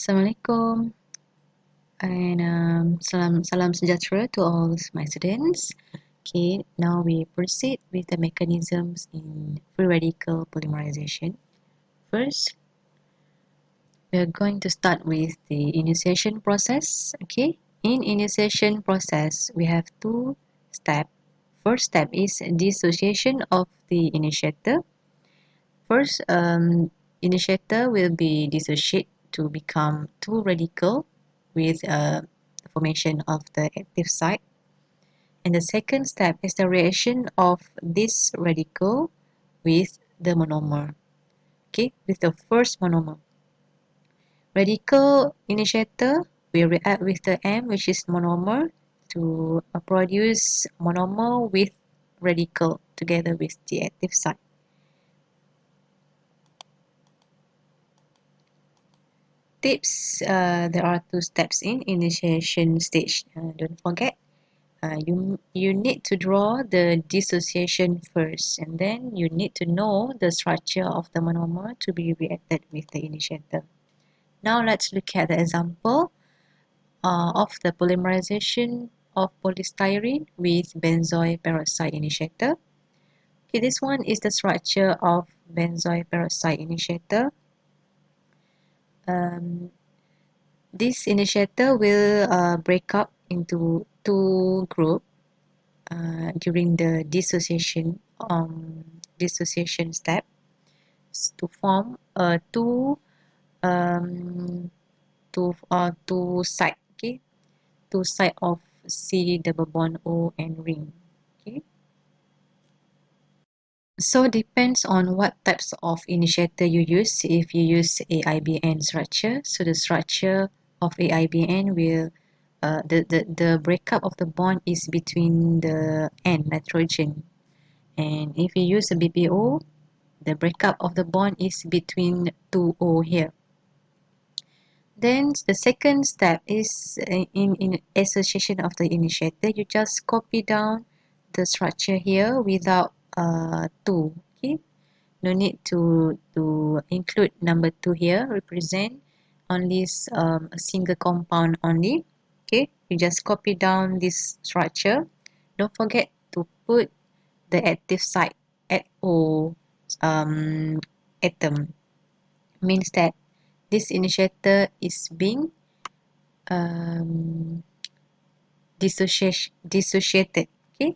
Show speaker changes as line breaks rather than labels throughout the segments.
Assalamualaikum and salam sejahtera to all my students. Okay, now we proceed with the mechanisms in free radical polymerization. First, we are going to start with the initiation process. Okay, in initiation process, we have two steps. First step is dissociation of the initiator. First, initiator will be dissociated to become two radical with the formation of the active site. And the second step is the reaction of this radical with the monomer. Okay, with the first monomer. Radical initiator will react with the M, which is monomer, to produce monomer with radical together with the active site. Tips, there are two steps in initiation stage. Don't forget, you need to draw the dissociation first, and then you need to know the structure of the monomer to be reacted with the initiator. Now let's look at the example of the polymerization of polystyrene with benzoyl peroxide initiator. Okay, this one is the structure of benzoyl peroxide initiator. This initiator will break up into two groups during the dissociation step to form um, two side, okay, two side of C double bond O and ring. Okay, so depends on what types of initiator you use. If you use AIBN structure, so the structure of AIBN will the breakup of the bond is between the N nitrogen, and if you use a BPO, the breakup of the bond is between two O here. Then the second step is in association of the initiator. You just copy down the structure here without two. Okay, no need to include number two here. Represent only a single compound only. Okay, you just copy down this structure. Don't forget to put the active site at O atom. Means that this initiator is being um, dissociated. Okay,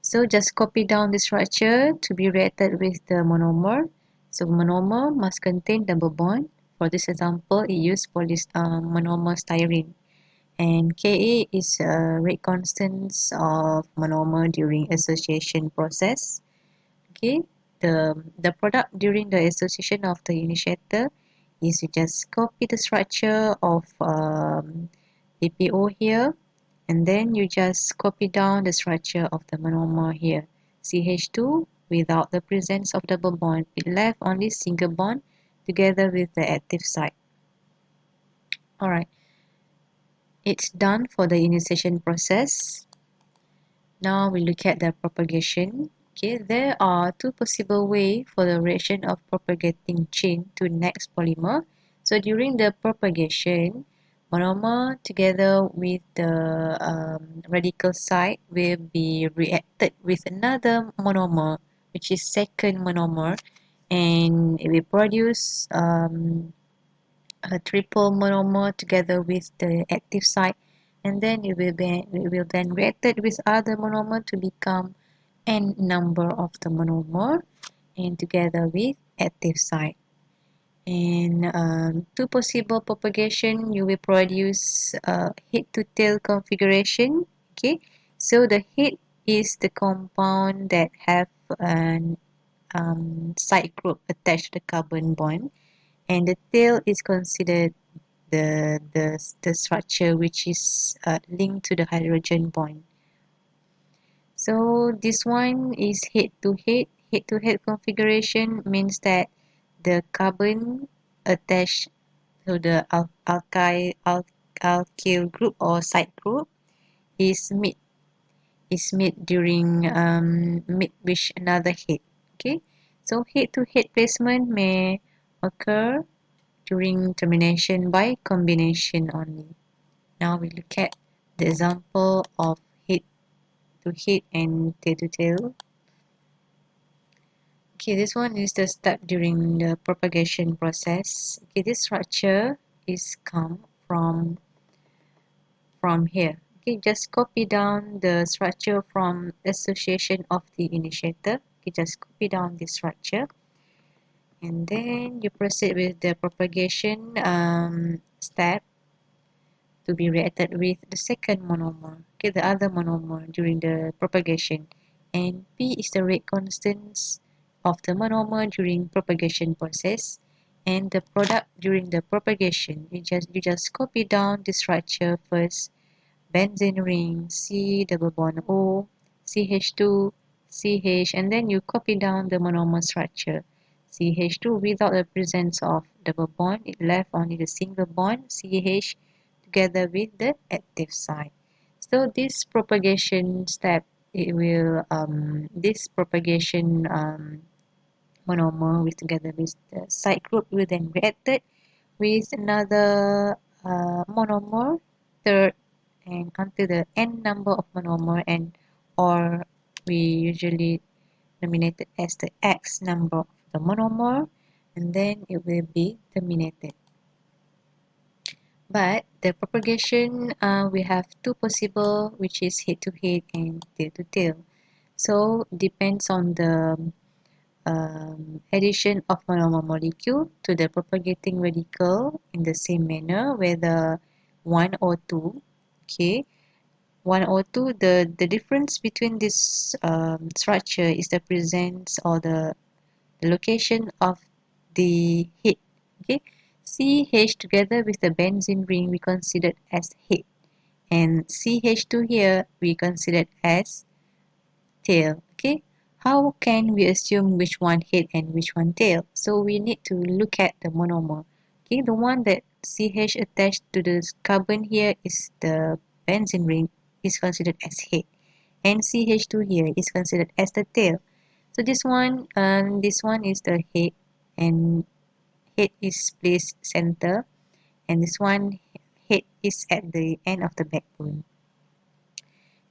so just copy down the structure to be reacted with the monomer. So monomer must contain double bond. For this example, it used monomer styrene, and Ka is a rate constant of monomer during association process. Okay, the product during the association of the initiator is you just copy the structure of APO here, and then you just copy down the structure of the monomer here, CH2 without the presence of double bond. It left only single bond together with the active site. Alright, it's done for the initiation process. Now we look at the propagation. Okay, there are two possible ways for the reaction of propagating chain to next polymer. So during the propagation, monomer together with the radical site will be reacted with another monomer, which is second monomer, and it will produce a triple monomer together with the active site, and then it will then reacted with other monomer to become n number of the monomer and together with active site. And two possible propagation, you will produce head to tail configuration. Okay, so the head is the compound that have an side group attached to the carbon bond, and the tail is considered the structure which is linked to the hydrogen bond. So this one is head to head. Head to head configuration means that the carbon attached to the alkyl group or side group is meet during meet with another head. Okay, so head to head placement may occur during termination by combination only. Now we look at the example of head to head and tail to tail. Okay, this one is the step during the propagation process. Okay, this structure is come from here. Okay, just copy down the structure from association of the initiator. Okay, just copy down the structure, and then you proceed with the propagation step to be reacted with the second monomer. Okay, the other monomer during the propagation, and P is the rate constants of the monomer during propagation process, and the product during the propagation. You just copy down the structure first. Benzene ring, C double bond O, CH2, CH, and then you copy down the monomer structure. CH2 without the presence of double bond, it left only the single bond, CH, together with the active site. So this propagation step, this propagation monomer with together with the side group will then reacted with another monomer, third, and until the n number of monomer, and or we usually nominate it as the x number of the monomer, and then it will be terminated. But the propagation, we have two possible, which is head to head and tail to tail. So depends on the addition of monomer molecule to the propagating radical in the same manner, whether one or two. Okay, one or two. The difference between this structure is the presence or the location of the head. Okay, CH together with the benzene ring we considered as head, and CH2 here we considered as tail. Okay, how can we assume which one head and which one tail? So we need to look at the monomer. Okay, the one that CH attached to the carbon here is the benzene ring, is considered as head, and CH2 here is considered as the tail. So this one is the head, and head is placed center, and this one head is at the end of the backbone.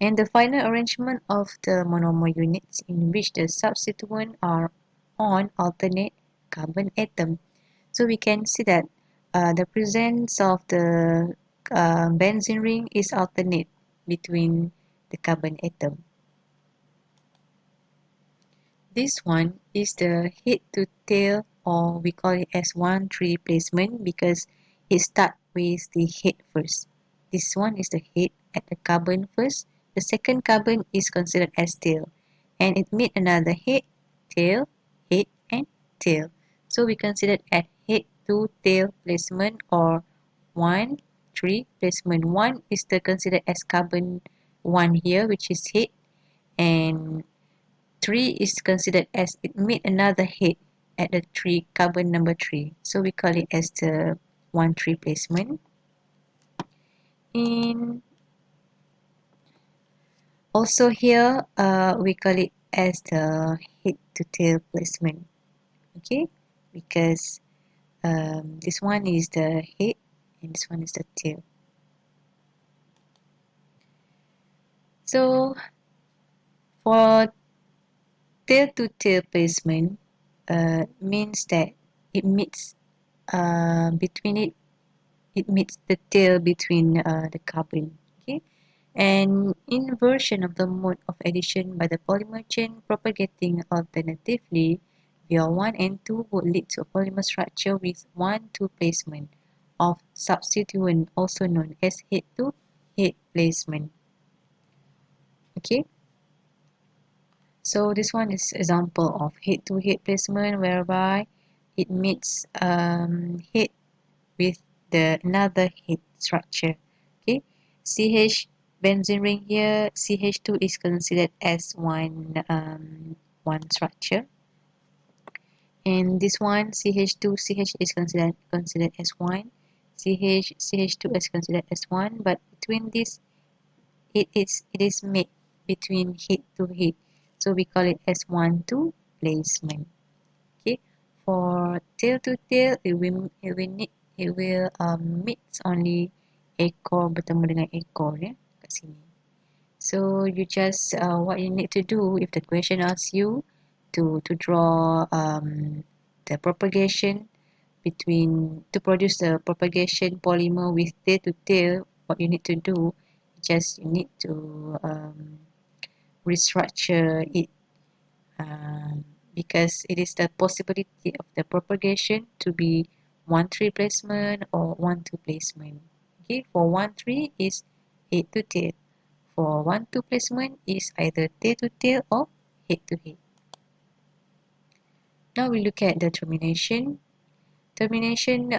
And the final arrangement of the monomer units in which the substituents are on alternate carbon atom. So we can see that the presence of the benzene ring is alternate between the carbon atom. This one is the head to tail, or we call it as 1-3 placement, because it starts with the head first. This one is the head at the carbon first. The second carbon is considered as tail, and it meet another head, and tail. So we consider at head to tail placement, or 1-3 placement. One is the considered as carbon 1 here, which is head, and 3 is considered as it meet another head at the 3 carbon number 3. So we call it as the 1-3 placement. And also here we call it as the head to tail placement. Okay, because this one is the head and this one is the tail. So for tail to tail placement means that it meets between it meets the tail between the carbon. Okay, and inversion of the mode of addition by the polymer chain propagating alternatively via 1 and 2 would lead to a polymer structure with 1-2 placement of substituent, also known as head to head placement. Okay, so this one is example of head to head placement, whereby it meets head with the another head structure. Okay, CH benzene ring here, CH2 is considered as one structure, and this one CH2 CH is considered as one, CH2 is considered as one, but between this it is made between head to head, so we call it as 1-2 placement. Okay, for tail to tail, it will mix only ekor bertemu dengan ekor ya kat sini. So you just what you need to do if the question asks you to draw the propagation to produce the propagation polymer with tail to tail, what you need to do, you need to restructure it because it is the possibility of the propagation to be 1-3 placement or 1-2 placement. Okay, for 1-3 is head to tail. For 1-2 placement is either tail to tail or head to head. Now we look at the termination. Termination,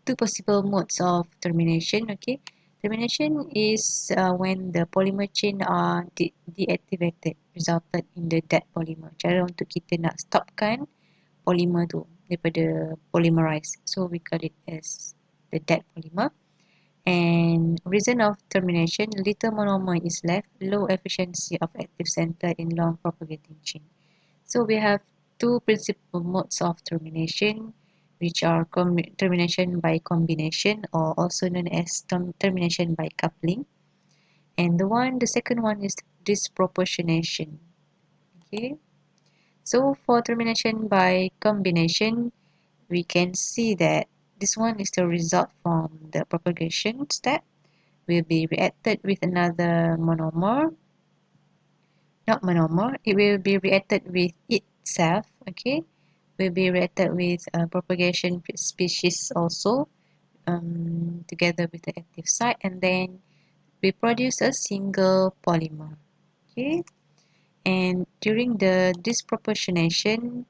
two possible modes of termination. Okay, termination is when the polymer chain are deactivated, resulted in the dead polymer. Cara untuk kita nak stopkan polymer tu daripada polymerize. So we call it as the dead polymer. And reason of termination, little monomer is left, low efficiency of active center in long propagating chain. So we have two principal modes of termination, which are termination by combination, or also known as termination by coupling. And the second one is disproportionation. Okay. So for termination by combination, we can see that this one is the result from the propagation step, will be reacted with another monomer, not monomer, it will be reacted with itself, okay, will be reacted with propagation species also, together with the active site, and then we produce a single polymer, okay. And during the disproportionation,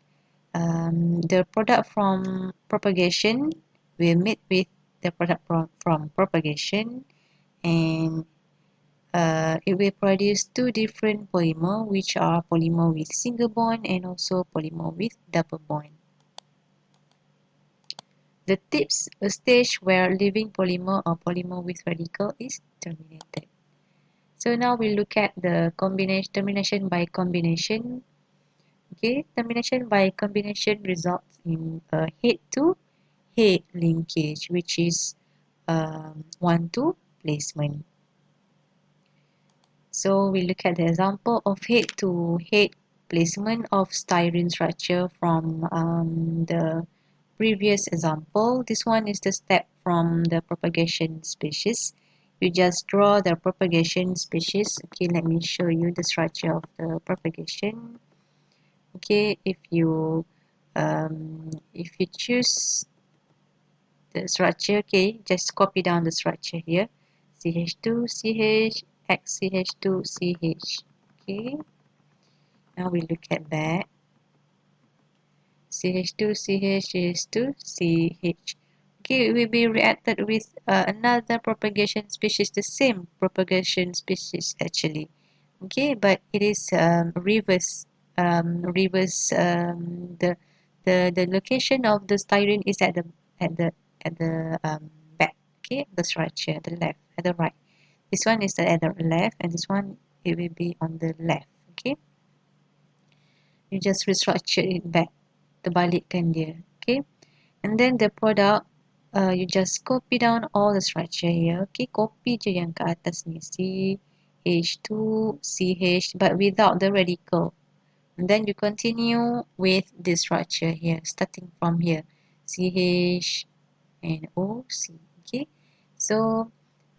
the product from propagation will meet with the product from propagation, and it will produce two different polymer, which are polymer with single bond and also polymer with double bond. The tips, a stage where living polymer or polymer with radical is terminated. So now we look at the termination by combination. Okay, termination by combination results in a head-to-head linkage, which is 1-2 placement. So we look at the example of head-to-head placement of styrene structure from the previous example. This one is the step from the propagation species. You just draw the propagation species. Okay, let me show you the structure of the propagation. Okay, if you choose the structure, okay, just copy down the structure here, CH2 CH XCH2 CH. Okay, now we look at that, CH2 CH CH2 CH. Okay, it will be reacted with another propagation species, the same propagation species actually. Okay, but it is reverse. The location of the styrene is at the back. Okay, the structure at the left, at the right. This one is at the left, and this one it will be on the left. Okay, you just restructure it back, terbalikkan dia. Okay, and then the product, you just copy down all the structure here. Okay, copy je yang ke atas ni, CH2 CH, but without the radical. And then you continue with this structure here, starting from here, CH and OC. Okay, so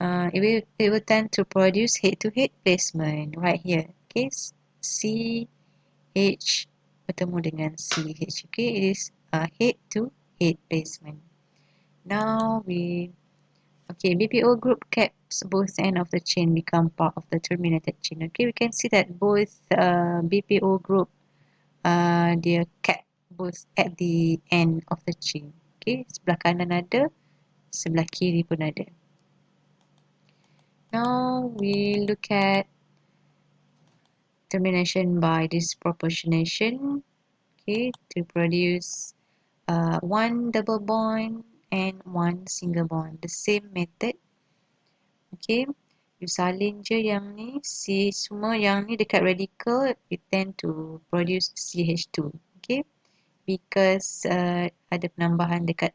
it will tend to produce head-to-head placement right here. Okay, CH bertemu dengan CH. Okay, it is head-to-head placement. Now BPO group caps both end of the chain become part of the terminated chain. Okay, we can see that both BPO group dia cap both at the end of the chain. Okay, sebelah kanan ada, sebelah kiri pun ada. Now we look at termination by disproportionation. Okay, to produce one double bond and one single bond, the same method. Okay, you salin je yang ni, semua yang ni dekat radical, it tend to produce CH2. because ada penambahan dekat